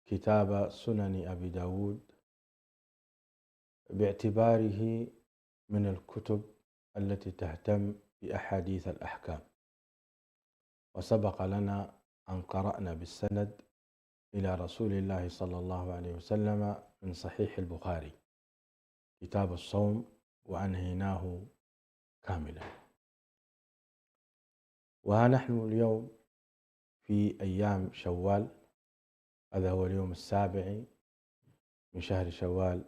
كتاب سنن أبي داود باعتباره من الكتب التي تهتم بأحاديث الأحكام، وسبق لنا أن قرأنا بالسند إلى رسول الله صلى الله عليه وسلم من صحيح البخاري كتاب الصوم وأنهيناه كاملا. وها نحن اليوم في أيام شوال، هذا هو اليوم 7 من شهر شوال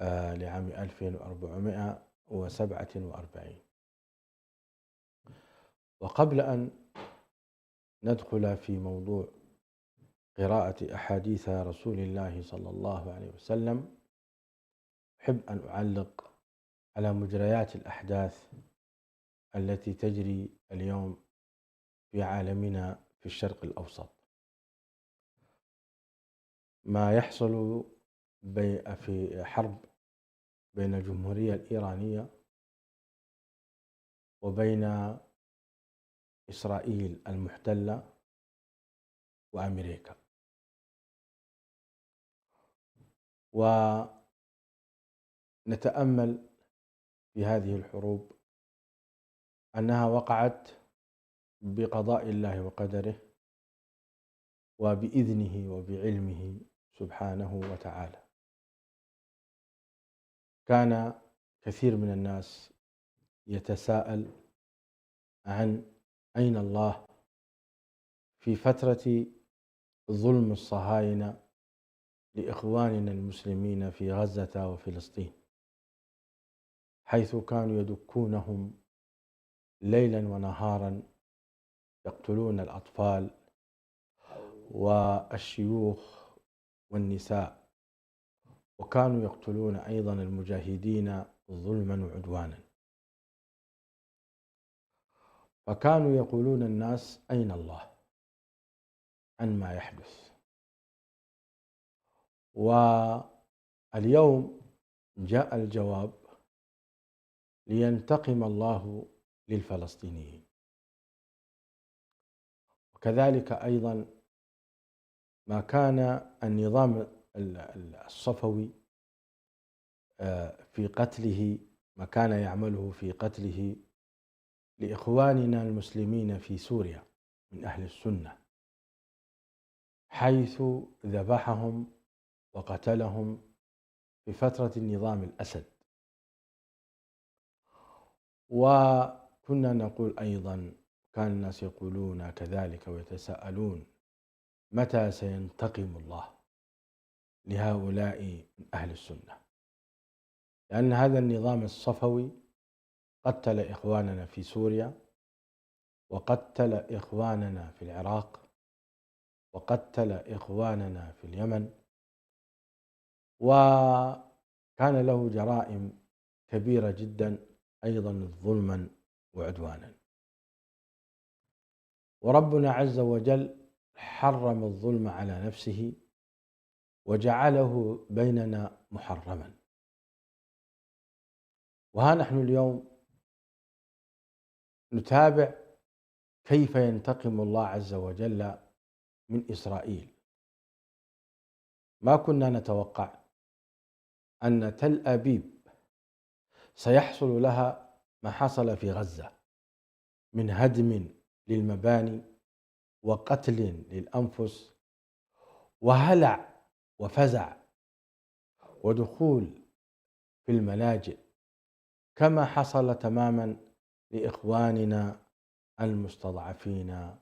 لعام 1447. وقبل أن ندخل في موضوع قراءة أحاديث رسول الله صلى الله عليه وسلم، أحب أن أعلق على مجريات الأحداث التي تجري اليوم في عالمنا في الشرق الأوسط. ما يحصل في حرب بين الجمهورية الإيرانية وبين إسرائيل المحتلة وأمريكا، ونتأمل في هذه الحروب أنها وقعت بقضاء الله وقدره وبإذنه وبعلمه سبحانه وتعالى. كان كثير من الناس يتساءل عن أين الله في فترة ظلم الصهاينة لإخواننا المسلمين في غزة وفلسطين، حيث كانوا يدكونهم ليلا ونهارا، يقتلون الأطفال والشيوخ والنساء، وكانوا يقتلون أيضا المجاهدين ظلما وعدوانا. فكانوا يقولون الناس أين الله عن ما يحدث. واليوم جاء الجواب لينتقم الله للفلسطينيين. وكذلك أيضا ما كان النظام الصفوي في قتله، ما كان يعمله في قتله لإخواننا المسلمين في سوريا من أهل السنة، حيث ذبحهم وقتلهم في فترة النظام الأسد. وكنا نقول أيضا، كان الناس يقولون كذلك ويتساءلون متى سينتقم الله لهؤلاء من أهل السنة، لأن هذا النظام الصفوي قتل إخواننا في سوريا، وقتل إخواننا في العراق، وقتل إخواننا في اليمن، وكان له جرائم كبيرة جدا أيضا ظلما وعدوانا. وربنا عز وجل حرم الظلم على نفسه وجعله بيننا محرما. وها نحن اليوم نتابع كيف ينتقم الله عز وجل من إسرائيل. ما كنا نتوقع أن تل أبيب سيحصل لها ما حصل في غزة من هدم للمباني وقتل للأنفس وهلع وفزع ودخول في الملاجئ، كما حصل تماما لإخواننا المستضعفين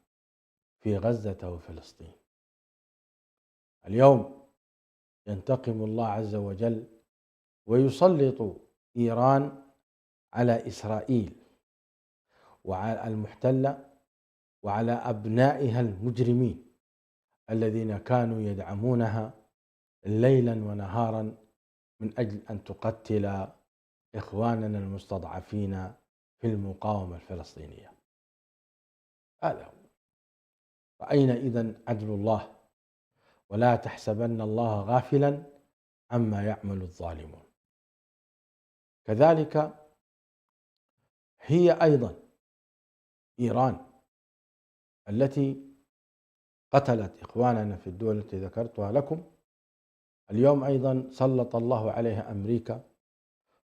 في غزة وفلسطين. اليوم ينتقم الله عز وجل ويسلط إيران على إسرائيل وعلى المحتلة وعلى أبنائها المجرمين الذين كانوا يدعمونها ليلا ونهارا من أجل أن تقتل إخواننا المستضعفين في المقاومة الفلسطينية. هذا هو. فأين إذن عدل الله؟ ولا تحسبن الله غافلا عما يعمل الظالمون. كذلك هي أيضا إيران التي قتلت إخواننا في الدول التي ذكرتها لكم. اليوم أيضا سلط الله عليها أمريكا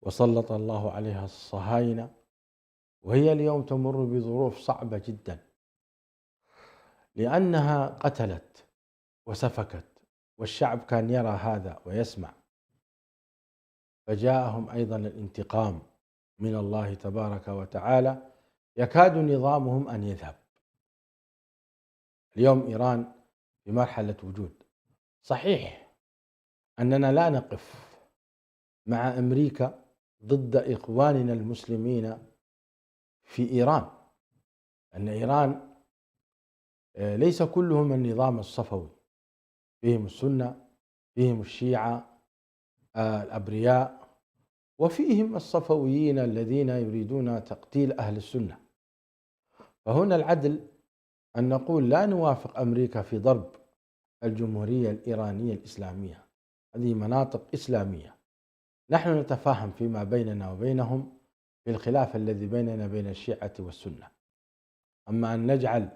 وسلط الله عليها الصهاينة، وهي اليوم تمر بظروف صعبة جدا لأنها قتلت وسفكت، والشعب كان يرى هذا ويسمع، فجاءهم أيضا الانتقام من الله تبارك وتعالى، يكاد نظامهم أن يذهب. اليوم إيران في مرحلة وجود. صحيح أننا لا نقف مع أمريكا ضد إخواننا المسلمين في إيران، أن إيران ليس كلهم النظام الصفوي، فيهم السنة، فيهم الشيعة الأبرياء، وفيهم الصفويين الذين يريدون تقتيل أهل السنة. فهنا العدل أن نقول لا نوافق أمريكا في ضرب الجمهورية الإيرانية الإسلامية، هذه مناطق إسلامية، نحن نتفاهم فيما بيننا وبينهم في الخلاف الذي بيننا بين الشيعة والسنة، أما أن نجعل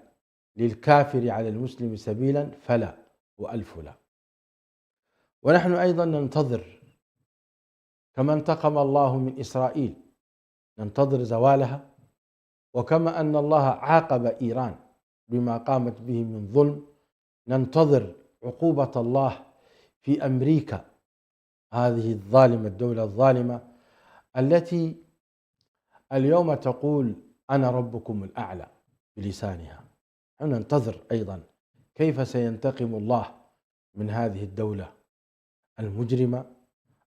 للكافر على المسلم سبيلا فلا وألف لا. ونحن أيضا ننتظر كما انتقم الله من إسرائيل، ننتظر زوالها، وكما أن الله عاقب إيران بما قامت به من ظلم، ننتظر عقوبة الله في أمريكا هذه الظالمة، الدولة الظالمة التي اليوم تقول أنا ربكم الأعلى بلسانها. ننتظر أيضا كيف سينتقم الله من هذه الدولة المجرمة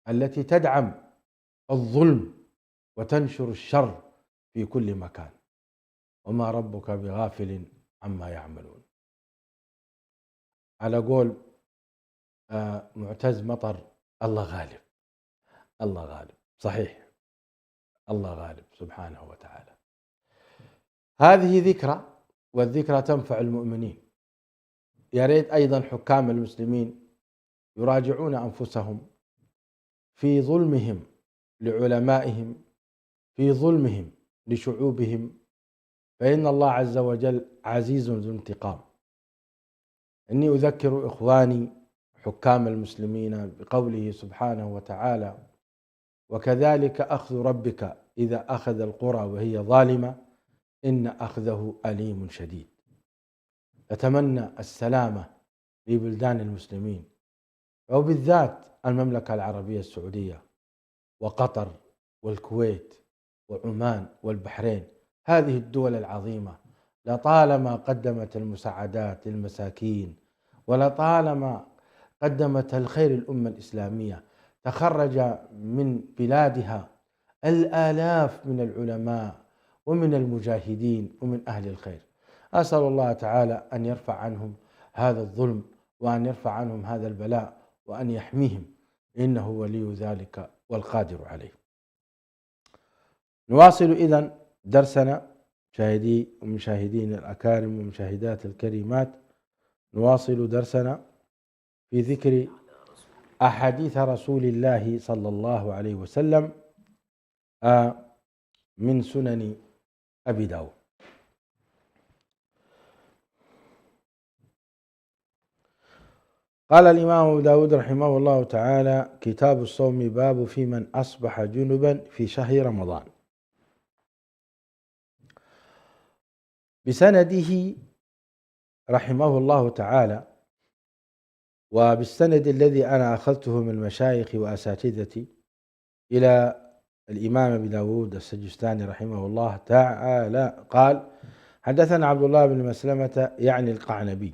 التي تدعم الظلم وتنشر الشر في كل مكان، وما ربك بغافل عما يعملون. على قول معتز مطر، الله غالب، الله غالب، صحيح الله غالب سبحانه وتعالى. هذه ذكرى، والذكرى تنفع المؤمنين. يا ريت أيضا حكام المسلمين يراجعون أنفسهم في ظلمهم لعلمائهم، في ظلمهم لشعوبهم، فإن الله عز وجل عزيز ذو انتقام. إني أذكر إخواني حكام المسلمين بقوله سبحانه وتعالى: وكذلك أخذ ربك إذا أخذ القرى وهي ظالمة إن أخذه أليم شديد. أتمنى السلامة لبلدان المسلمين، وبالذات المملكة العربية السعودية وقطر والكويت وعمان والبحرين. هذه الدول العظيمة لطالما قدمت المساعدات للمساكين، ولطالما قدمت الخير للأمة الإسلامية. تخرج من بلادها الآلاف من العلماء ومن المجاهدين ومن أهل الخير. أسأل الله تعالى أن يرفع عنهم هذا الظلم، وأن يرفع عنهم هذا البلاء، وأن يحميهم، إنه ولي ذلك والقادر عليه. نواصل إذن درسنا مشاهدي ومشاهدين الأكارم ومشاهدات الكريمات، نواصل درسنا في ذكر أحاديث رسول الله صلى الله عليه وسلم من سنن أبي داود. قال الإمام أبو داود رحمه الله تعالى: كتاب الصوم، باب في من أصبح جنبا في شهر رمضان. بسنده رحمه الله تعالى، وبالسند الذي أنا أخذته من مشايخي وأساتذتي إلى الإمام أبي داود السجستاني رحمه الله تعالى قال: حدثنا عبد الله بن مسلمة يعني القعنبي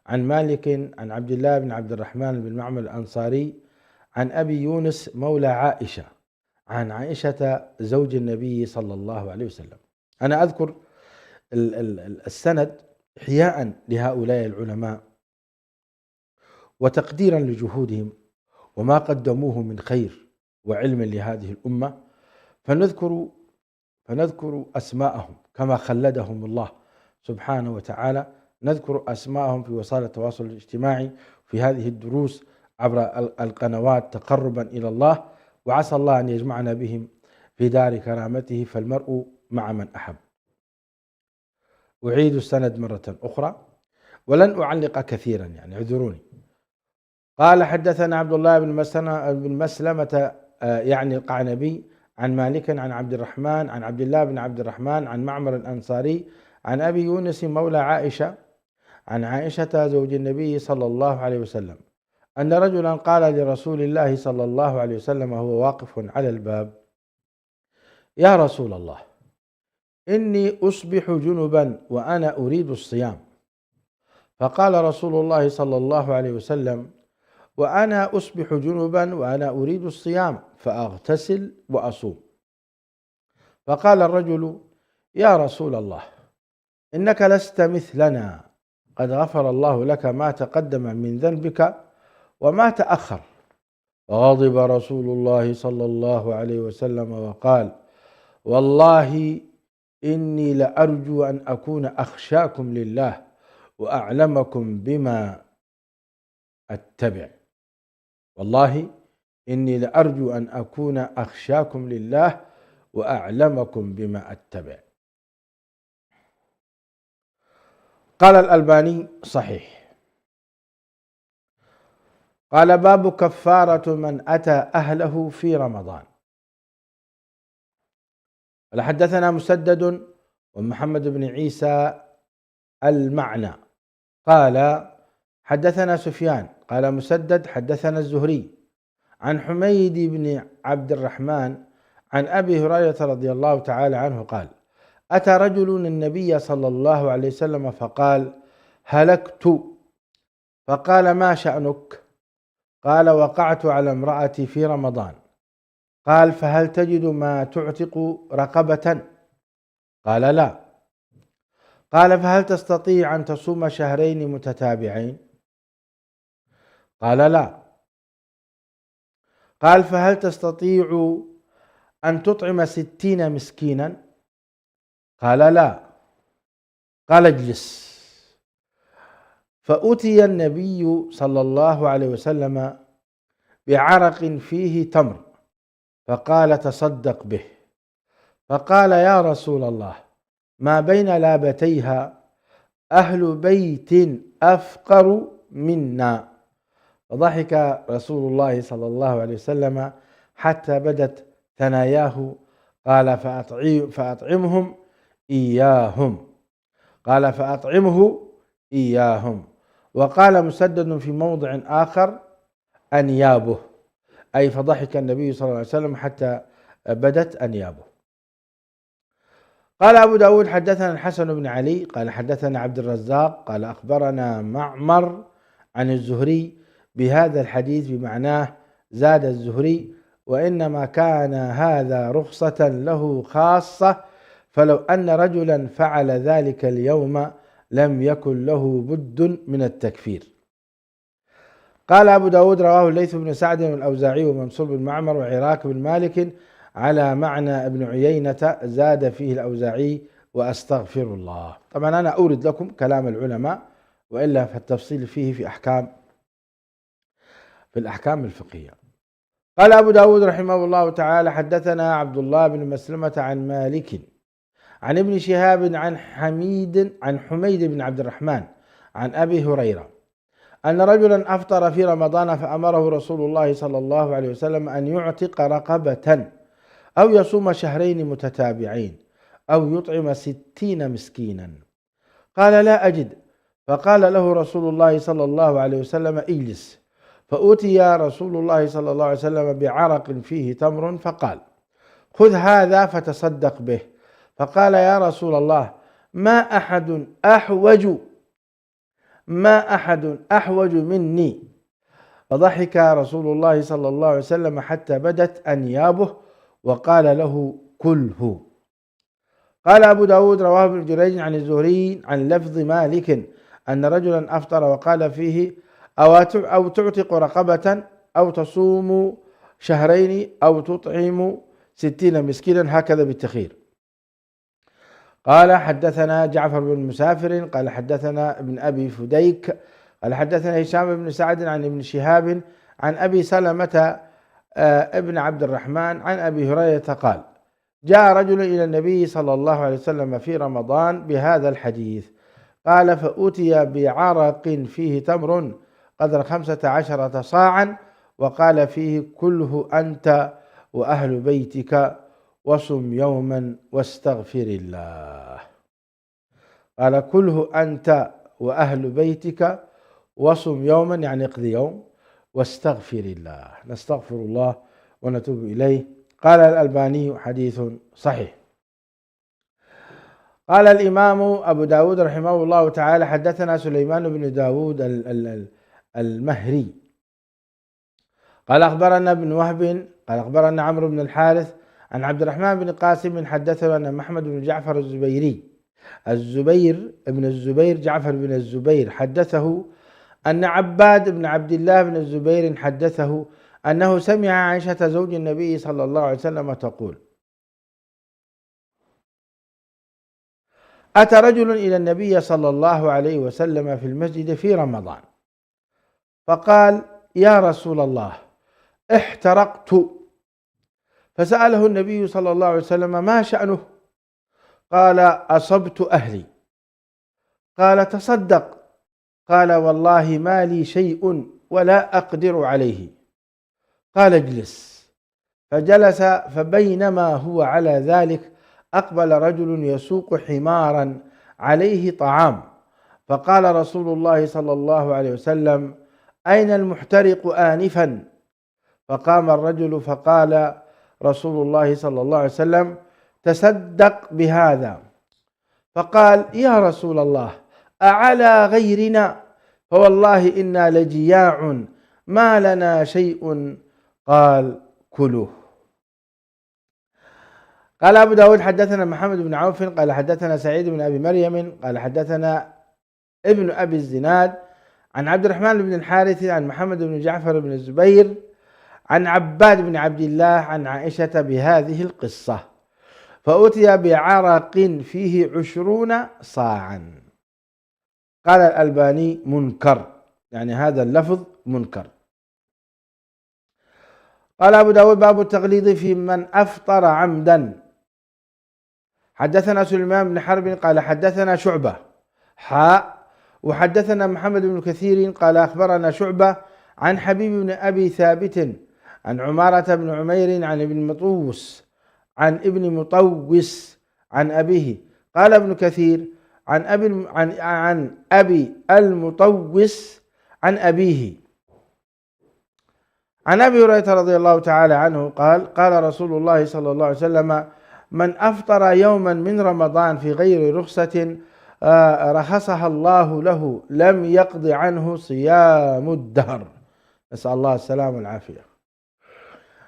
عن مالك عن عبد الله بن عبد الرحمن بن معمر الأنصاري عن أبي يونس مولى عائشة عن عائشة زوج النبي صلى الله عليه وسلم. أنا أذكر السند إحياء لهؤلاء العلماء وتقديرا لجهودهم وما قدموه من خير وعلم لهذه الأمة، فنذكر أسماءهم كما خلدهم الله سبحانه وتعالى. نذكر أسماءهم في وسائل التواصل الاجتماعي في هذه الدروس عبر القنوات تقربا إلى الله، وعسى الله أن يجمعنا بهم في دار كرامته، فالمرء مع من أحب. أعيد السند مرة أخرى: ولن أعلق كثيرا يعني اعذروني. قال حدثنا عبد الله بن مسلمة يعني القعنبي عن مالك عن عبد الله بن عبد الرحمن عن معمر الأنصاري عن أبي يونس مولى عائشة عن عائشة زوج النبي صلى الله عليه وسلم أن رجلا قال لرسول الله صلى الله عليه وسلم وهو واقف على الباب: يا رسول الله، إني أصبح جنبا وأنا أريد الصيام. فقال رسول الله صلى الله عليه وسلم: وأنا أصبح جنبا وأنا أريد الصيام فأغتسل وأصوم. فقال الرجل: يا رسول الله، إنك لست مثلنا، قد غفر الله لك ما تقدم من ذنبك وما تأخر. فغضب رسول الله صلى الله عليه وسلم وقال: والله إني لأرجو أن أكون أخشاكم لله وأعلمكم بما أتبع. والله إني لأرجو أن أكون أخشاكم لله وأعلمكم بما أتبع. قال الألباني: صحيح. قال: باب كفارة من أتى أهله في رمضان. قال: حدثنا مسدد ومحمد بن عيسى المعنى قال: حدثنا سفيان قال مسدد حدثنا الزهري عن حميد بن عبد الرحمن عن أبي هريرة رضي الله تعالى عنه قال: أتى رجل النبي صلى الله عليه وسلم فقال: هلكت. فقال: ما شأنك؟ قال: وقعت على امرأتي في رمضان. قال: فهل تجد ما تعتق رقبة؟ قال: لا. قال: فهل تستطيع أن تصوم شهرين متتابعين؟ قال: لا. قال: فهل تستطيع أن تطعم 60 مسكينا؟ قال: لا. قال: اجلس. فأتي النبي صلى الله عليه وسلم بعرق فيه تمر فقال: تصدق به. فقال: يا رسول الله، ما بين لابتيها أهل بيت أفقر منا. فضحك رسول الله صلى الله عليه وسلم حتى بدت ثناياه. قال: فأطعمهم إياهم. قال: فأطعمه إياهم. وقال مسدد في موضع آخر: أنيابه، أي فضحك النبي صلى الله عليه وسلم حتى بدت أنيابه. قال أبو داود: حدثنا الحسن بن علي قال حدثنا عبد الرزاق قال أخبرنا معمر عن الزهري بهذا الحديث بمعناه، زاد الزهري: وإنما كان هذا رخصة له خاصة، فلو أن رجلا فعل ذلك اليوم لم يكن له بد من التكفير. قال أبو داود: رواه الليث بن سعد والأوزاعي ومنصور بن معمر وعراك بن مالك على معنى ابن عيينة، زاد فيه الأوزاعي: وأستغفر الله. طبعا أنا أورد لكم كلام العلماء، وإلا فالتفصيل فيه في الأحكام الفقهية. قال أبو داود رحمه الله تعالى: حدثنا عبد الله بن مسلمة عن مالك عن ابن شهاب عن حميد بن عبد الرحمن عن أبي هريرة أن رجلا أفطر في رمضان فأمره رسول الله صلى الله عليه وسلم أن يعتق رقبة أو يصوم شهرين متتابعين أو يطعم 60 مسكينا. قال: لا أجد. فقال له رسول الله صلى الله عليه وسلم: اجلس. فأتي رسول الله صلى الله عليه وسلم بعرق فيه تمر فقال: خذ هذا فتصدق به. فقال: يا رسول الله، ما أحد أحوج مني. فضحك رسول الله صلى الله عليه وسلم حتى بدت أنيابه وقال له: كله. قال أبو داود: رواه ابن جريج عن الزهري عن لفظ مالك أن رجلا أفطر وقال فيه: أو تعتق رقبة أو تصوم شهرين أو تطعم 60 مسكينا، هكذا بالتخير. قال: حدثنا جعفر بن مسافر قال حدثنا ابن أبي فديك قال حدثنا هشام بن سعد عن ابن شهاب عن أبي سلمة ابن عبد الرحمن عن أبي هريرة قال: جاء رجل إلى النبي صلى الله عليه وسلم في رمضان بهذا الحديث، قال فأتي بعرق فيه تمر قدر 15 صاعا، وقال فيه كله أنت وأهل بيتك وصم يوما واستغفر الله. قال كله أنت وأهل بيتك وصم يوما، يعني اقضي يوم، واستغفر الله. نستغفر الله ونتوب إليه. قال الألباني حديث صحيح. قال الإمام أبو داود رحمه الله تعالى حدثنا سليمان بن داود المهري قال أخبرنا ابن وهب قال أخبرنا عمرو بن الحارث عن عبد الرحمن بن قاسم حدثه أن محمد بن جعفر الزبير بن الزبير جعفر بن الزبير حدثه أن عباد بن عبد الله بن الزبير حدثه أنه سمع عائشة زوج النبي صلى الله عليه وسلم تقول: أتى رجل إلى النبي صلى الله عليه وسلم في المسجد في رمضان فقال: يا رسول الله احترقت. فسأله النبي صلى الله عليه وسلم: ما شأنه؟ قال: أصبت أهلي. قال: تصدق. قال: والله ما لي شيء ولا أقدر عليه. قال: اجلس. فجلس، فبينما هو على ذلك أقبل رجل يسوق حمارا عليه طعام، فقال رسول الله صلى الله عليه وسلم: أين المحترق آنفا؟ فقام الرجل فقال رسول الله صلى الله عليه وسلم: تصدق بهذا. فقال: يا رسول الله أعلى غيرنا؟ فوالله إنا لجياع ما لنا شيء. قال: كلوه. قال أبو داود حدثنا محمد بن عوف قال حدثنا سعيد بن أبي مريم قال حدثنا ابن أبي الزناد عن عبد الرحمن بن الحارث عن محمد بن جعفر بن الزبير عن عباد بن عبد الله عن عائشة بهذه القصة: فأتي بعرق فيه 20 صاعا. قال الألباني منكر، يعني هذا اللفظ منكر. قال أبو داود: باب التغليظ في من أفطر عمدا. حدثنا سليمان بن حرب قال حدثنا شعبة وحدثنا محمد بن كثير قال أخبرنا شعبة عن حبيب بن أبي ثابت عن عمارة بن عمير عن ابن مطوس عن أبيه. قال ابن كثير عن أبي المطوس عن أبيه عن أبي هريرة رضي الله تعالى عنه قال: قال رسول الله صلى الله عليه وسلم: من أفطر يوما من رمضان في غير رخصة رخصها الله له لم يقض عنه صيام الدهر. نسأل الله السلامة والعافية.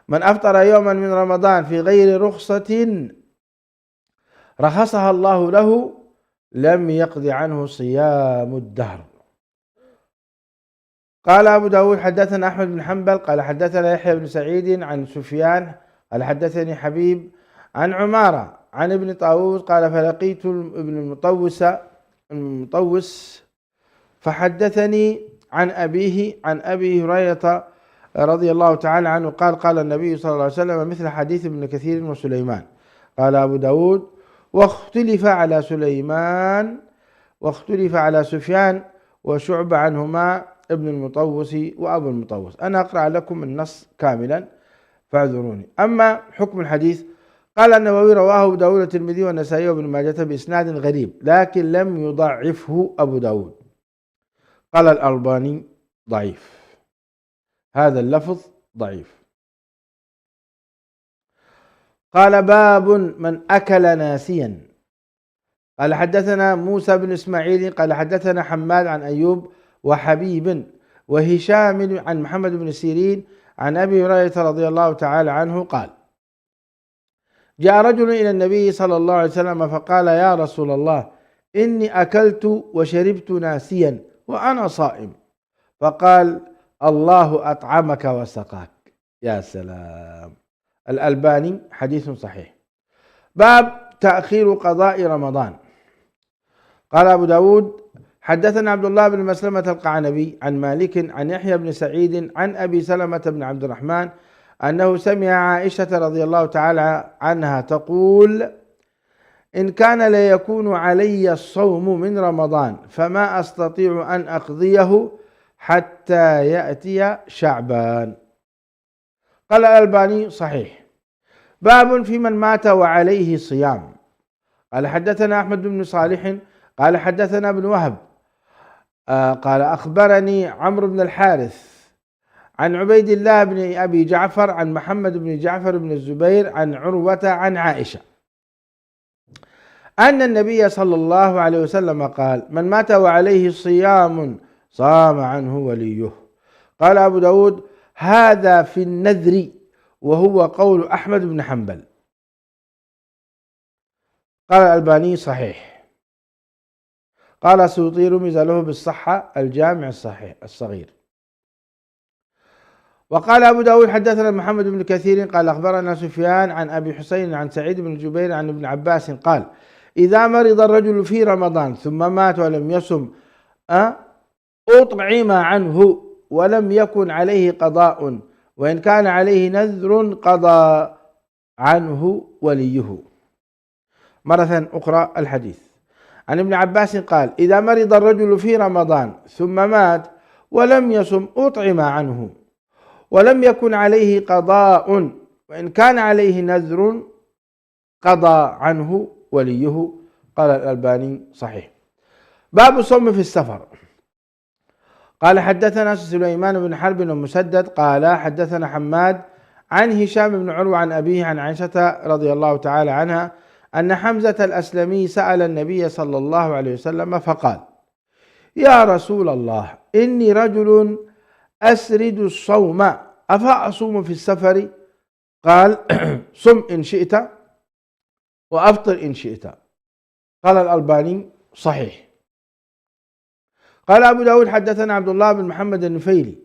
من أفطر يوما من رمضان في غير رخصة رخصها الله له لم يقض عنه صيام الدهر. قال أبو داود حدثنا أحمد بن حنبل قال حدثنا يحيى بن سعيد عن سفيان قال حدثني حبيب عن عمارة عن ابن طاووس قال: فلقيت ابن المطوس فحدثني عن أبيه عن أبي هريرة رضي الله تعالى عنه قال: قال النبي صلى الله عليه وسلم مثل حديث ابن كثير وسليمان. قال أبو داود: واختلف على سفيان وشعب عنهما ابن المطوس وأبو المطوس. أنا أقرأ لكم النص كاملا فاعذروني. أما حكم الحديث: قال النووي: رواه أبو داود الترمذي والنسائي وابن ماجه بإسناد غريب لكن لم يضعفه أبو داود. قال الألباني: ضعيف، هذا اللفظ ضعيف. قال: باب من أكل ناسيا. قال حدثنا موسى بن إسماعيل قال حدثنا حماد عن أيوب وحبيب وهشام عن محمد بن سيرين عن أبي هريرة رضي الله تعالى عنه قال: جاء رجل إلى النبي صلى الله عليه وسلم فقال: يا رسول الله إني أكلت وشربت ناسيا وأنا صائم. فقال: الله أطعمك وسقاك. يا سلام. الألباني حديث صحيح. باب تأخير قضاء رمضان. قال أبو داود حدثنا عبد الله بن مسلمة القعنبي عن مالك عن يحيى بن سعيد عن أبي سلمة بن عبد الرحمن أنه سمع عائشة رضي الله تعالى عنها تقول: إن كان ليكون علي الصوم من رمضان فما أستطيع أن أقضيه حتى يأتي شعبان. قال الألباني صحيح. باب في من مات وعليه صيام. قال حدثنا أحمد بن صالح قال حدثنا ابن وهب قال أخبرني عمرو بن الحارث عن عبيد الله بن أبي جعفر عن محمد بن جعفر بن الزبير عن عروة عن عائشة أن النبي صلى الله عليه وسلم قال: من مات وعليه صيام صام عنه وليه. قال أبو داود: هذا في النذر، وهو قول أحمد بن حنبل. قال الألباني صحيح. قال السيوطي: رمز له بالصحة، الجامع الصحيح الصغير. وقال أبو داود: حدثنا محمد بن كثير قال أخبرنا سفيان عن أبي حسين عن سعيد بن جبير عن ابن عباس قال: إذا مرض الرجل في رمضان ثم مات ولم يصم أطعم عنه ولم يكن عليه قضاء، وإن كان عليه نذر قضى عنه وليه. مرة أخرى الحديث عن ابن عباس قال: إذا مرض الرجل في رمضان ثم مات ولم يصم أطعم عنه ولم يكن عليه قضاء، وإن كان عليه نذر قضى عنه وليه. قال الألباني صحيح. باب الصوم في السفر. قال حدثنا سليمان بن حرب ومسدد قال حدثنا حماد عن هشام بن عروة عن أبيه عن عائشة رضي الله تعالى عنها أن حمزة الأسلمي سأل النبي صلى الله عليه وسلم فقال: يا رسول الله، إني رجل أسرد الصوم أفأصوم في السفر؟ قال: صم إن شئت وأفطر إن شئت. قال الألباني صحيح. قال أبو داود: حدثنا عبد الله بن محمد النفيلي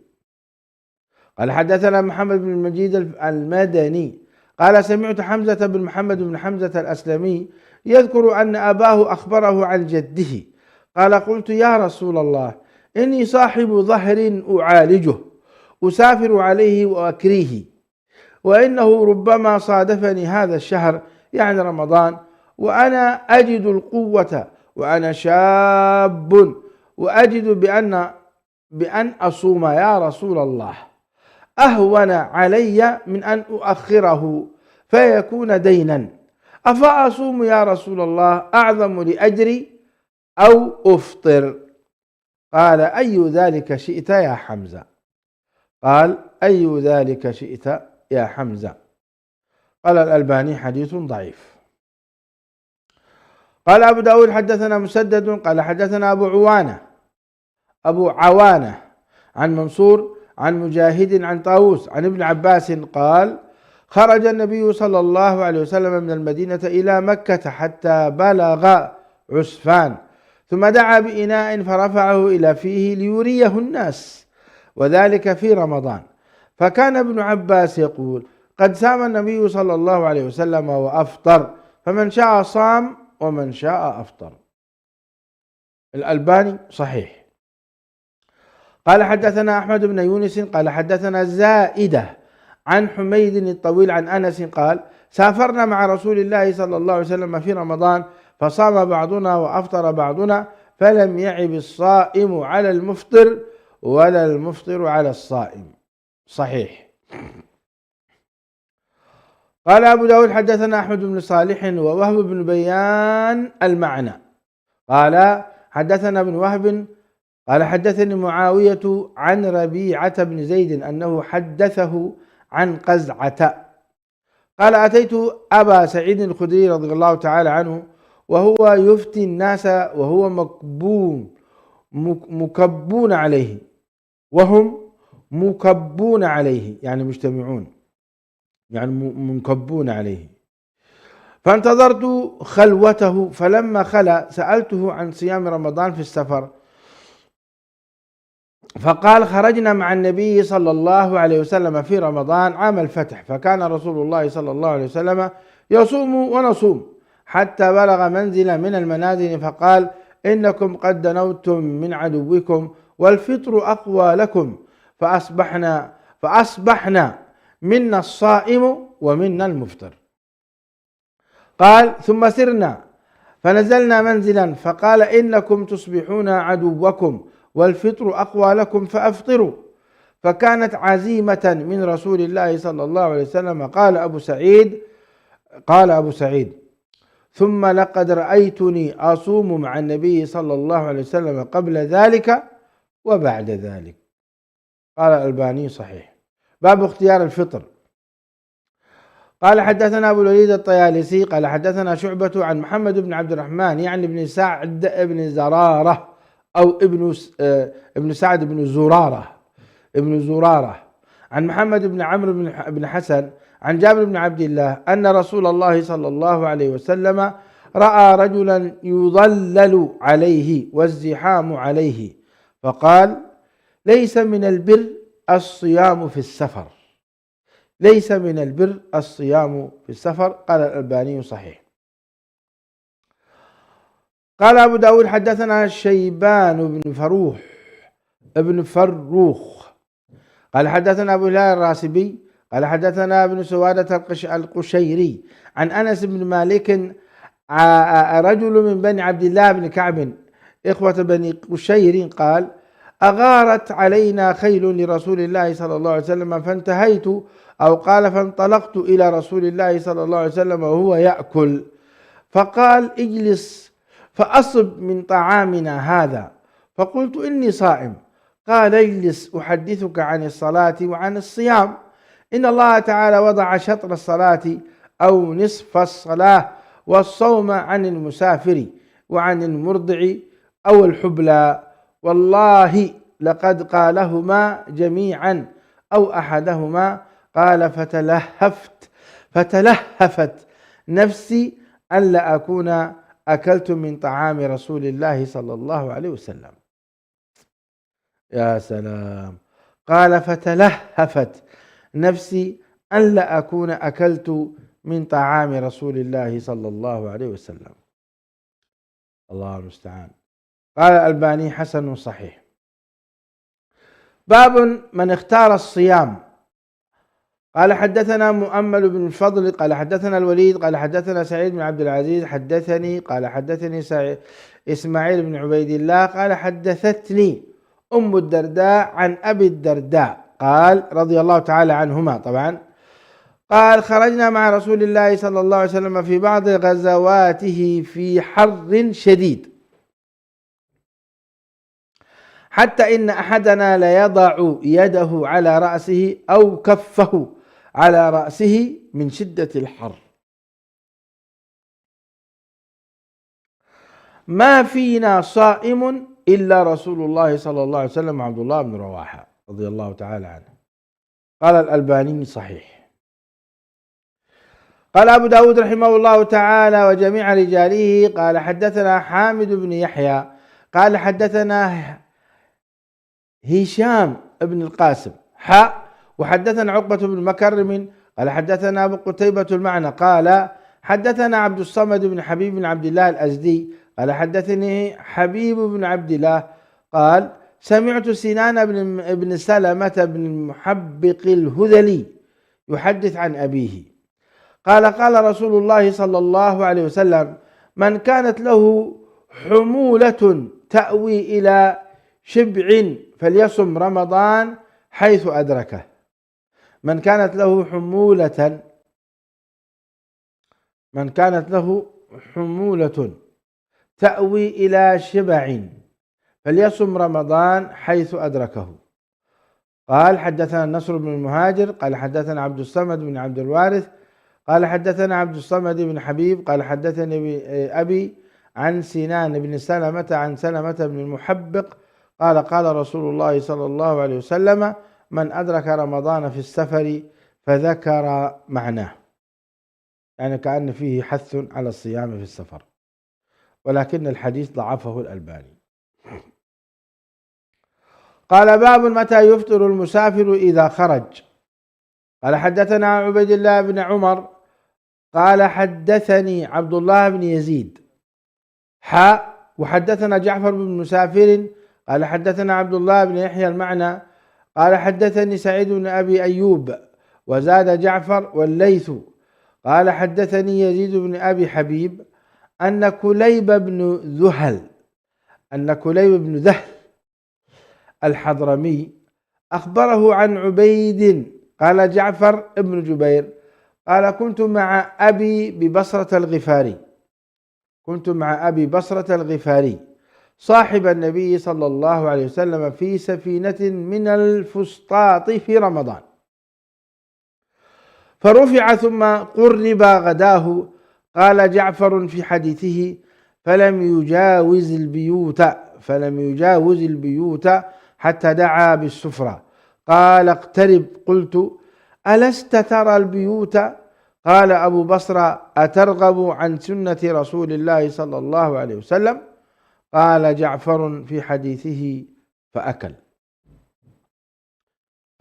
قال حدثنا محمد بن المجيد المدني قال سمعت حمزة بن محمد بن حمزة الأسلمي يذكر أن أباه أخبره عن جده قال: قلت يا رسول الله، إني صاحب ظهر أعالجه أسافر عليه وأكريه، وإنه ربما صادفني هذا الشهر يعني رمضان وأنا أجد القوة وأنا شاب وأجد بأن أصوم يا رسول الله أهون علي من أن أؤخره فيكون دينا، أفأصوم يا رسول الله أعظم لأجري أو أفطر؟ قال: أي ذلك شئت يا حمزة؟ قال: أي ذلك شئت يا حمزة؟ قال الألباني: حديث ضعيف. قال أبو داود: حدثنا مسدد قال حدثنا أبو عوانة عن منصور عن مجاهد عن طاووس عن ابن عباس قال: خرج النبي صلى الله عليه وسلم من المدينة إلى مكة حتى بلغ عسفان، ثم دعا بإناء فرفعه إلى فيه ليريه الناس، وذلك في رمضان. فكان ابن عباس يقول: قد سام النبي صلى الله عليه وسلم وأفطر، فمن شاء صام ومن شاء أفطر. الألباني صحيح. قال حدثنا أحمد بن يونس قال حدثنا زائدة عن حميد الطويل عن أنس قال: سافرنا مع رسول الله صلى الله عليه وسلم في رمضان، فصام بعضنا وأفطر بعضنا، فلم يعب الصائم على المفطر ولا المفطر على الصائم. صحيح. قال أبو داود: حدثنا أحمد بن صالح ووهب بن بيان المعنى قال حدثنا ابن وهب قال حدثني معاوية عن ربيعة بن زيد أنه حدثه عن قزعة قال: أتيت أبا سعيد الخدري رضي الله تعالى عنه وهو يفتي الناس وهو مكبون عليه، وهم مكبون عليه يعني مجتمعون، يعني منكبون عليه. فانتظرت خلوته، فلما خلا سألته عن صيام رمضان في السفر، فقال: خرجنا مع النبي صلى الله عليه وسلم في رمضان عام الفتح، فكان رسول الله صلى الله عليه وسلم يصوم ونصوم حتى بلغ منزل من المنازل، فقال: إنكم قد دنوتم من عدوكم والفطر أقوى لكم، فأصبحنا منا الصائم ومنا المفطر. قال: ثم سرنا فنزلنا منزلا فقال إنكم تصبحون عدوكم والفطر أقوى لكم فأفطروا. فكانت عزيمة من رسول الله صلى الله عليه وسلم. قال أبو سعيد ثم لقد رأيتني أصوم مع النبي صلى الله عليه وسلم قبل ذلك وبعد ذلك. قال الألباني صحيح. باب اختيار الفطر. قال حدثنا أبو الوليد الطيالسي قال حدثنا شعبة عن محمد بن عبد الرحمن يعني بن سعد بن زرارة أو ابن سعد ابن زرارة عن محمد بن عمرو بن حسن عن جابر بن عبد الله أن رسول الله صلى الله عليه وسلم رأى رجلا يظلل عليه والزحام عليه فقال ليس من البر الصيام في السفر. ليس من البر الصيام في السفر. قال الألباني صحيح. قال أبو داود حدثنا شيبان بن فروخ قال حدثنا أبو هلال الراسبي قال حدثنا ابن سوادة القشيري عن أنس بن مالك رجل من بني عبد الله بن كعب إخوة بني قشير قال أغارت علينا خيل لرسول الله صلى الله عليه وسلم فانتهيت أو قال فانطلقت إلى رسول الله صلى الله عليه وسلم وهو يأكل فقال اجلس فأصب من طعامنا هذا فقلت إني صائم. قال اجلس أحدثك عن الصلاة وعن الصيام إن الله تعالى وضع شطر الصلاة أو نصف الصلاة والصوم عن المسافر وعن المرضع أو الحبلى والله لقد قالهما جميعا أو أحدهما. قال فتلهفت نفسي ألا أكون أكلت من طعام رسول الله صلى الله عليه وسلم. يا سلام. قال فتلهفت نفسي ألا أكون أكلت من طعام رسول الله صلى الله عليه وسلم. الله المستعان. قال الألباني حسن صحيح. باب من اختار الصيام. قال حدثنا مؤمل بن الفضل قال حدثنا الوليد قال حدثنا سعيد بن عبد العزيز قال حدثني إسماعيل بن عبيد الله قال حدثتني أم الدرداء عن أبي الدرداء قال رضي الله تعالى عنهما طبعا قال خرجنا مع رسول الله صلى الله عليه وسلم في بعض غزواته في حر شديد حتى إن أحدنا ليضع يده على رأسه أو كفه على رأسه من شدة الحر ما فينا صائم إلا رسول الله صلى الله عليه وسلم عبد الله بن رواحة رضي الله تعالى عنه. قال الألباني صحيح. قال أبو داود رحمه الله تعالى وجميع رجاله قال حدثنا حامد بن يحيى قال حدثنا هشام بن القاسم وحدثنا عقبة بن مكرم قال حدثنا أبو قتيبة المعنى قال حدثنا عبد الصمد بن حبيب بن عبد الله الأزدي قال حدثني حبيب بن عبد الله قال سمعت سنان بن سلمة بن المحبق الهذلي يحدث عن أبيه قال قال رسول الله صلى الله عليه وسلم من كانت له حمولة تأوي إلى شبع فليصم رمضان حيث أدركه. من كانت له حمولة تأوي إلى شبع فليصم رمضان حيث أدركه. قال حدثنا النصر بن المهاجر قال حدثنا عبد الصمد بن عبد الوارث قال حدثنا عبد الصمد بن حبيب قال حدثني أبي عن سنان بن سلمة عن سلمة بن المحبق قال قال رسول الله صلى الله عليه وسلم من أدرك رمضان في السفر فذكر معناه، يعني كأن فيه حث على الصيام في السفر، ولكن الحديث ضعفه الألباني. قال باب متى يفطر المسافر إذا خرج. قال حدثنا عبيد الله بن عمر قال حدثني عبد الله بن يزيد وحدثنا جعفر بن مسافر قال حدثنا عبد الله بن يحيى المعنى قال حدثني سعيد بن أبي أيوب وزاد جعفر والليث قال حدثني يزيد بن أبي حبيب أن كليب بن ذهل الحضرمي أخبره عن عبيد قال جعفر ابن جبير قال كنت مع أبي بصرة الغفاري صاحب النبي صلى الله عليه وسلم في سفينة من الفسطاط في رمضان، فرفع ثم قرب غداه. قال جعفر في حديثه فلم يجاوز البيوت حتى دعا بالسفرة. قال اقترب. قلت ألست ترى البيوت؟ قال أبو بصرة أترغب عن سنة رسول الله صلى الله عليه وسلم؟ قال جعفر في حديثه فأكل.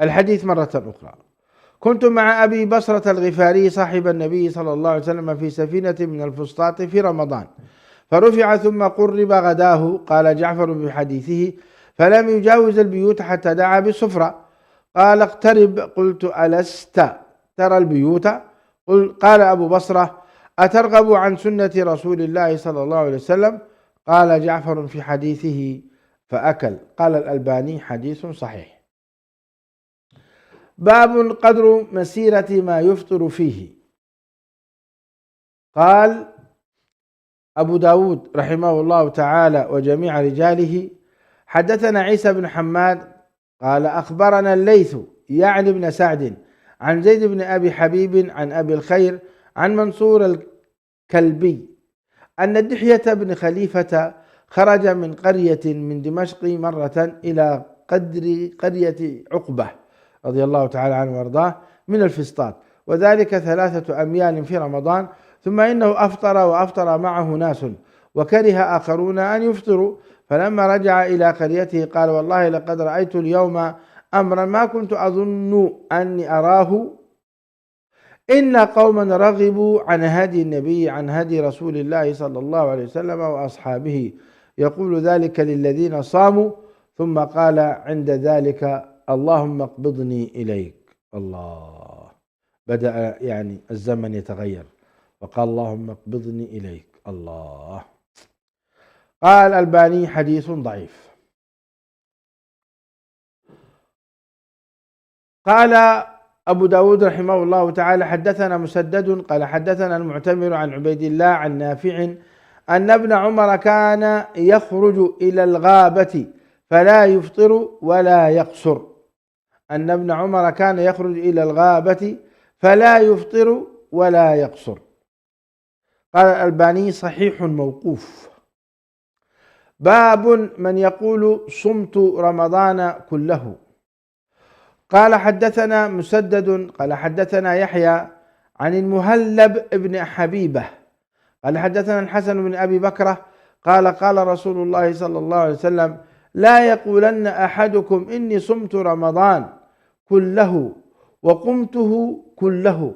الحديث مرة أخرى. كنت مع أبي بصرة الغفاري صاحب النبي صلى الله عليه وسلم في سفينة من الفسطاط في رمضان، فرفع ثم قرب غداه. قال جعفر بحديثه فلم يجاوز البيوت حتى دعا بالسفرة. قال اقترب. قلت ألست ترى البيوت؟ قال أبو بصرة أترغب عن سنة رسول الله صلى الله عليه وسلم؟ قال جعفر في حديثه فأكل. قال الألباني حديث صحيح. باب قدر مسيرة ما يفطر فيه. قال أبو داود رحمه الله تعالى وجميع رجاله حدثنا عيسى بن حماد قال أخبرنا الليث يعني بن سعد عن زيد بن أبي حبيب عن أبي الخير عن منصور الكلبي أن الدحية بن خليفة خرج من قرية من دمشق مرة إلى قدر قرية عقبة رضي الله تعالى عنه وارضاه من الفسطاط، وذلك 3 أميال في رمضان، ثم إنه أفطر وأفطر معه ناس وكره آخرون أن يفطروا، فلما رجع إلى قريته قال والله لقد رأيت اليوم أمرا ما كنت أظن أني أراه، إن قوما رغبوا عن هدي النبي عن هدي رسول الله صلى الله عليه وسلم وأصحابه، يقول ذلك للذين صاموا، ثم قال عند ذلك اللهم اقبضني إليك. الله، بدأ يعني الزمن يتغير، وقال اللهم اقبضني إليك. الله. قال الألباني حديث ضعيف. قال أبو داود رحمه الله تعالى حدثنا مسدد قال حدثنا المعتمر عن عبيد الله عن نافع أن ابن عمر كان يخرج إلى الغابة فلا يفطر ولا يقصر. أن ابن عمر كان يخرج إلى الغابة فلا يفطر ولا يقصر. قال الألباني صحيح موقوف. باب من يقول صمت رمضان كله. قال حدثنا مسدد قال حدثنا يحيى عن المهلب ابن حبيبة قال حدثنا الحسن بن أبي بكرة قال قال رسول الله صلى الله عليه وسلم لا يقولن أحدكم إني صمت رمضان كله وقمته كله،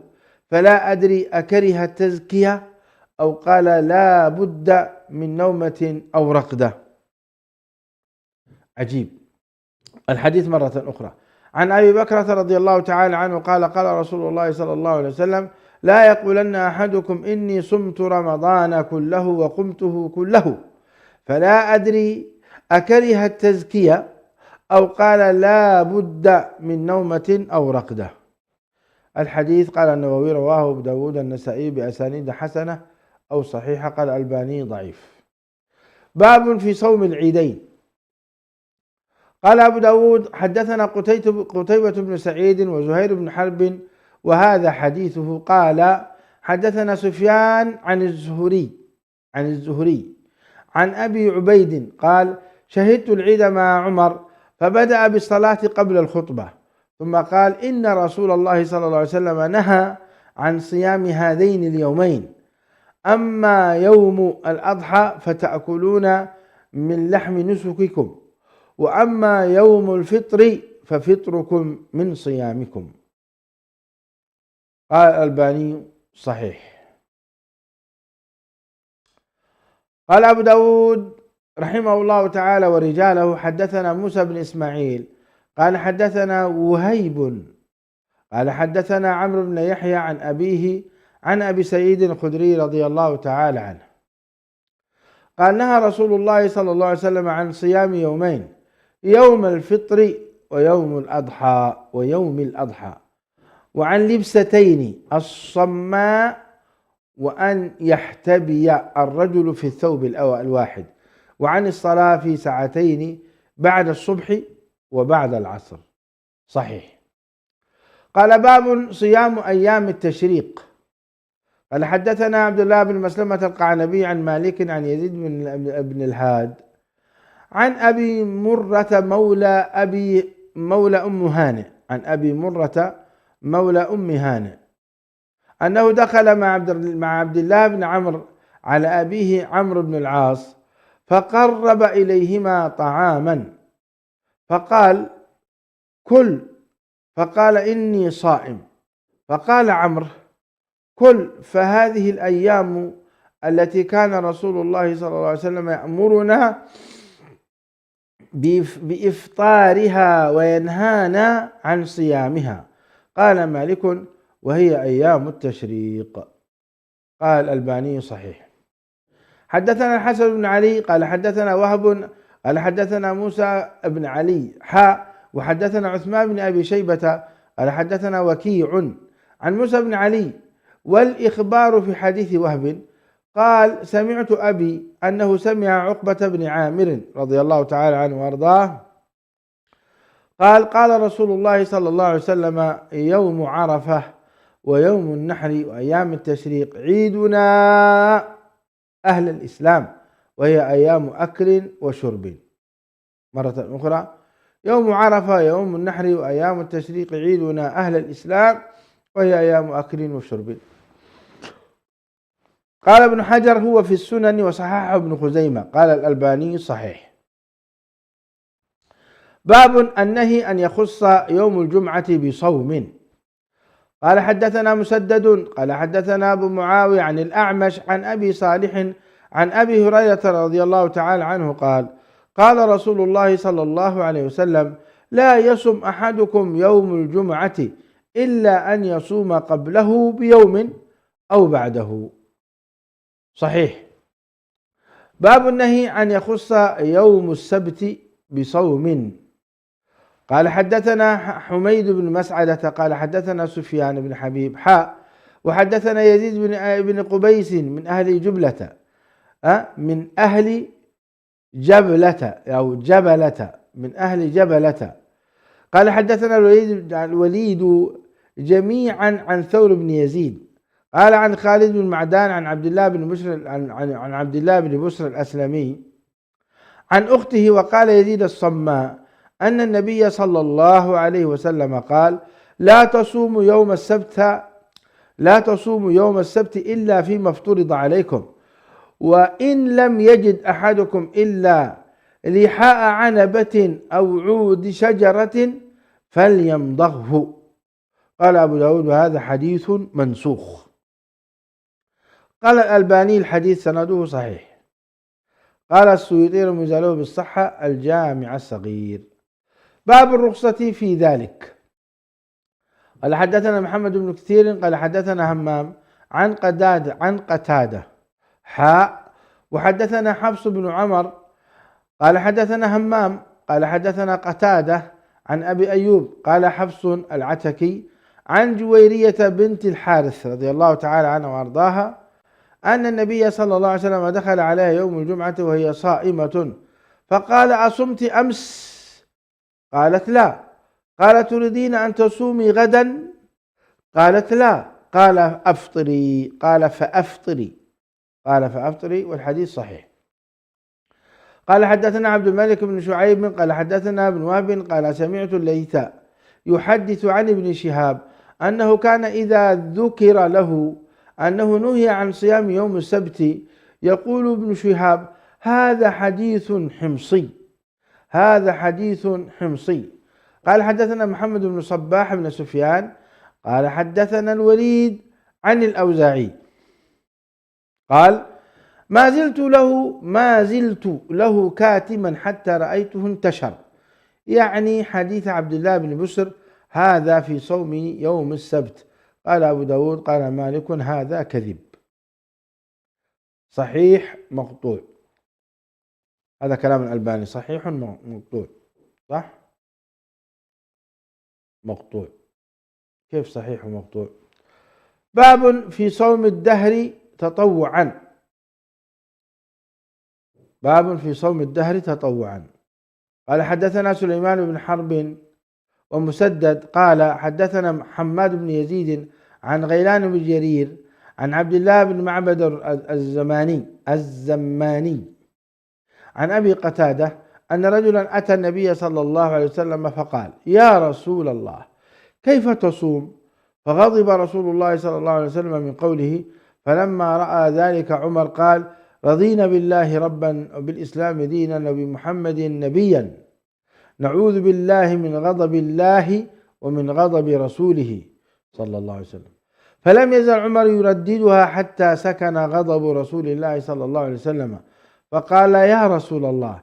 فلا أدري أكره التزكية أو قال لا بد من نومة أو رقدة. عجيب. الحديث مرة أخرى عن أبي بكرة رضي الله تعالى عنه قال قال رسول الله صلى الله عليه وسلم لا يقولن أحدكم إني صمت رمضان كله وقمته كله، فلا أدري أكره التزكية أو قال لا بد من نومة أو رقدة. الحديث قال النووي رواه أبو داود النسائي بأسانيد حسنة أو صحيحة. قال الألباني ضعيف. باب في صوم العيدين. قال أبو داود حدثنا قتيبة بن سعيد وزهير بن حرب وهذا حديثه. قال حدثنا سفيان عن الزهري عن أبي عبيد قال شهدت العيد مع عمر فبدأ بالصلاة قبل الخطبة، ثم قال إن رسول الله صلى الله عليه وسلم نهى عن صيام هذين اليومين، أما يوم الأضحى فتأكلون من لحم نسككم، وأما يوم الفطر ففطركم من صيامكم. قال الألباني صحيح. قال أبو داود رحمه الله تعالى ورجاله حدثنا موسى بن إسماعيل قال حدثنا وهيب قال حدثنا عمرو بن يحيى عن أبيه عن أبي سعيد الخدري رضي الله تعالى عنه قال نهى رسول الله صلى الله عليه وسلم عن صيام يومين، يوم الفطر ويوم الأضحى، وعن لبستين الصماء، وأن يحتبي الرجل في الثوب الواحد، وعن الصلاة في ساعتين بعد الصبح وبعد العصر. صحيح. قال باب صيام أيام التشريق. قال حدثنا عبد الله بن مسلمة القعنبي عن مالك عن يزيد بن الهاد عن أبي مرة مولى أم هانئ، عن أبي مرة مولى أم هانئ أنه دخل مع عبد الله بن عمرو على أبيه عمرو بن العاص، فقرب إليهما طعاما فقال كل، فقال إني صائم، فقال عمرو كل، فهذه الأيام التي كان رسول الله صلى الله عليه وسلم يأمرنا بإفطارها وينهانا عن صيامها. قال مالك وهي أيام التشريق. قال الألباني صحيح. حدثنا الحسن بن علي قال حدثنا وهب قال حدثنا موسى بن علي وحدثنا عثمان بن أبي شيبة قال حدثنا وكيع عن موسى بن علي، والإخبار في حديث وهب قال سمعت أبي أنه سمع عقبة بن عامر رضي الله تعالى عنه وأرضاه قال قال رسول الله صلى الله عليه وسلم يوم عرفة ويوم النحر وأيام التشريق عيدنا أهل الإسلام، وهي أيام أكل وشرب. مرة أخرى يوم عرفة يوم النحر وأيام التشريق عيدنا أهل الإسلام، وهي أيام أكل وشرب. قال ابن حجر هو في السنن وصححه ابن خزيمة. قال الألباني صحيح. باب النهي أن يخص يوم الجمعة بصوم. قال حدثنا مسدد قال حدثنا أبو معاوية عن الأعمش عن أبي صالح عن أبي هريرة رضي الله تعالى عنه قال قال رسول الله صلى الله عليه وسلم لا يصم أحدكم يوم الجمعة إلا أن يصوم قبله بيوم أو بعده. صحيح. باب النهي أن يخص يوم السبت بصوم. قال حدثنا حميد بن مسعدة قال حدثنا سفيان بن حبيب وحدثنا يزيد بن قبيس من أهل جبلة من أهل جبلة أو جبلة من أهل جبلة قال حدثنا الوليد جميعا عن ثور بن يزيد قال عن خالد بن معدان عن عبد الله بن بشر عن عبد الله بن بشر الأسلمي عن أخته وقال يزيد الصماء أن النبي صلى الله عليه وسلم قال لا تصوموا يوم السبت إلا فيما افترض عليكم، وإن لم يجد أحدكم إلا لحاء عنبة أو عود شجرة فليمضغه. قال أبو داود وهذا حديث منسوخ. قال الألباني الحديث سنده صحيح. قال السيوطي رمزله بالصحة الجامع الصغير. باب الرخصة في ذلك. قال حدثنا محمد بن كثير قال حدثنا همام عن قتادة وحدثنا حفص بن عمر قال حدثنا همام قال حدثنا قتادة عن أبي أيوب قال حفص العتكي عن جويرية بنت الحارث رضي الله تعالى عنها وأرضاها أن النبي صلى الله عليه وسلم دخل عليها يوم الجمعة وهي صائمة فقال أصمت أمس؟ قالت لا. قال تريدين أن تصومي غدا؟ قالت لا. قال أفطري. قال فأفطري والحديث صحيح. قال حدثنا عبد الملك بن شعيب قال حدثنا ابن وهب قال سمعت الليث يحدث عن ابن شهاب أنه كان إذا ذكر له أنه نهي عن صيام يوم السبت يقول ابن شهاب هذا حديث حمصي. قال حدثنا محمد بن صباح بن سفيان قال حدثنا الوليد عن الأوزاعي قال ما زلت له كاتما حتى رأيته انتشر، يعني حديث عبد الله بن بشر هذا في صوم يوم السبت. قال أبو داود قال مالك هذا كذب. صحيح مقطوع. هذا كلام الألباني صحيح مقطوع، صح؟ مقطوع. كيف صحيح ومقطوع؟ باب في صوم الدهر تطوعا. باب في صوم الدهر تطوعا. قال حدثنا سليمان بن حرب ومسدد قال حدثنا حماد بن يزيد عن غيلان بن جرير عن عبد الله بن معبد الزماني عن أبي قتادة أن رجلا أتى النبي صلى الله عليه وسلم فقال: يا رسول الله، كيف تصوم؟ فغضب رسول الله صلى الله عليه وسلم من قوله، فلما رأى ذلك عمر قال: رضينا بالله ربا وبالإسلام دينا وبمحمد نبيا، نعوذ بالله من غضب الله ومن غضب رسوله صلى الله عليه وسلم. فلم يزل عمر يرددها حتى سكن غضب رسول الله صلى الله عليه وسلم، فقال: يا رسول الله،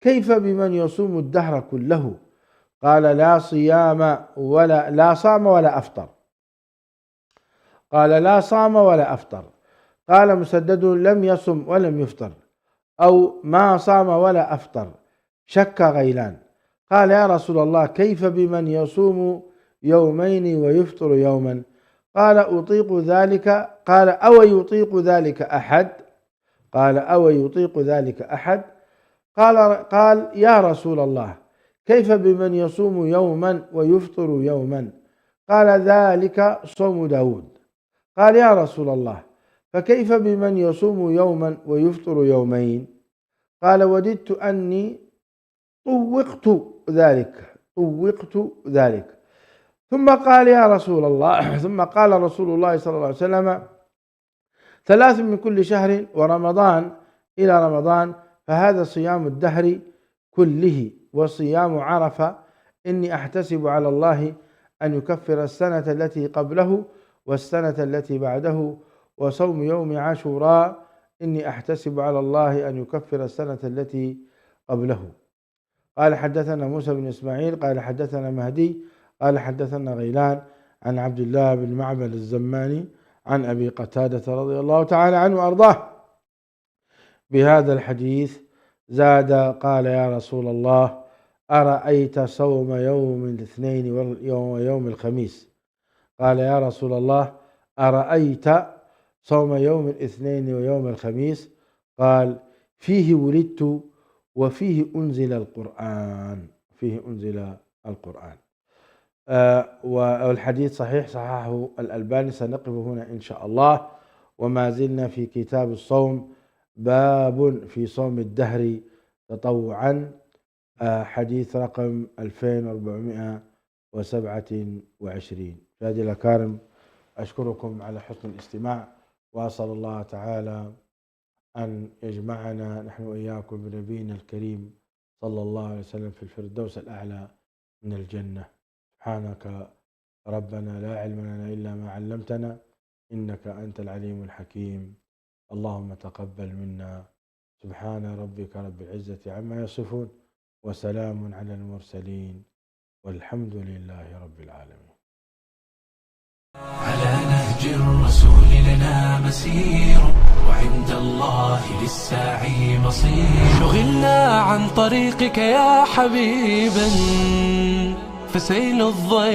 كيف بمن يصوم الدهر كله؟ قال: لا صام ولا أفطر. قال: لا صام ولا أفطر. قال مسدد: لم يصم ولم يفطر، أو ما صام ولا أفطر. شك غيلان. قال: يا رسول الله، كيف بمن يصوم يومين ويفطر يوما؟ قال: أطيق ذلك. قال: أو يطيق ذلك أحد؟ قال: أو يطيق ذلك أحد؟ قال: يا رسول الله، كيف بمن يصوم يوما ويفطر يوما؟ قال: ذلك صوم داود. قال: يا رسول الله، فكيف بمن يصوم يوما ويفطر يومين؟ قال: وددت أني طوقت ذلك. ثم قال: يا رسول الله، ثم قال رسول الله صلى الله عليه وسلم: 3 من كل شهر ورمضان إلى رمضان، فهذا صيام الدهر كله. وصيام عرفة إني أحتسب على الله أن يكفر السنة التي قبله والسنة التي بعده. وصوم يوم عاشوراء إني أحتسب على الله أن يكفر السنة التي قبله. قال حدثنا موسى بن إسماعيل قال حدثنا مهدي قال حدثنا غيلان عن عبد الله بن معبد الزماني عن أبي قتادة رضي الله تعالى عنه وأرضاه بهذا الحديث. زاد قال: يا رسول الله، أرأيت صوم يوم الاثنين ويوم الخميس؟ قال: يا رسول الله، أرأيت صوم يوم الاثنين ويوم الخميس؟ قال: فيه ولدت وفيه أنزل القرآن. والحديث صحيح، صححه الألباني. سنقف هنا إن شاء الله، وما زلنا في كتاب الصوم، باب في صوم الدهر تطوعا، حديث رقم 2427. مشاهدي الأكارم، أشكركم على حسن الاستماع، وأسأل الله تعالى أن يجمعنا نحن وإياكم بنبينا الكريم صلى الله عليه وسلم في الفردوس الأعلى من الجنة. سبحانك ربنا لا علم لنا إلا ما علمتنا، إنك أنت العليم الحكيم. اللهم تقبل منا. سبحان ربك رب العزة عما يصفون، وسلام على المرسلين، والحمد لله رب العالمين. على نهج الرسول لنا مسير، وعند الله للساعي مصير. شغلنا عن طريقك يا حبيبا، فسيل الضيق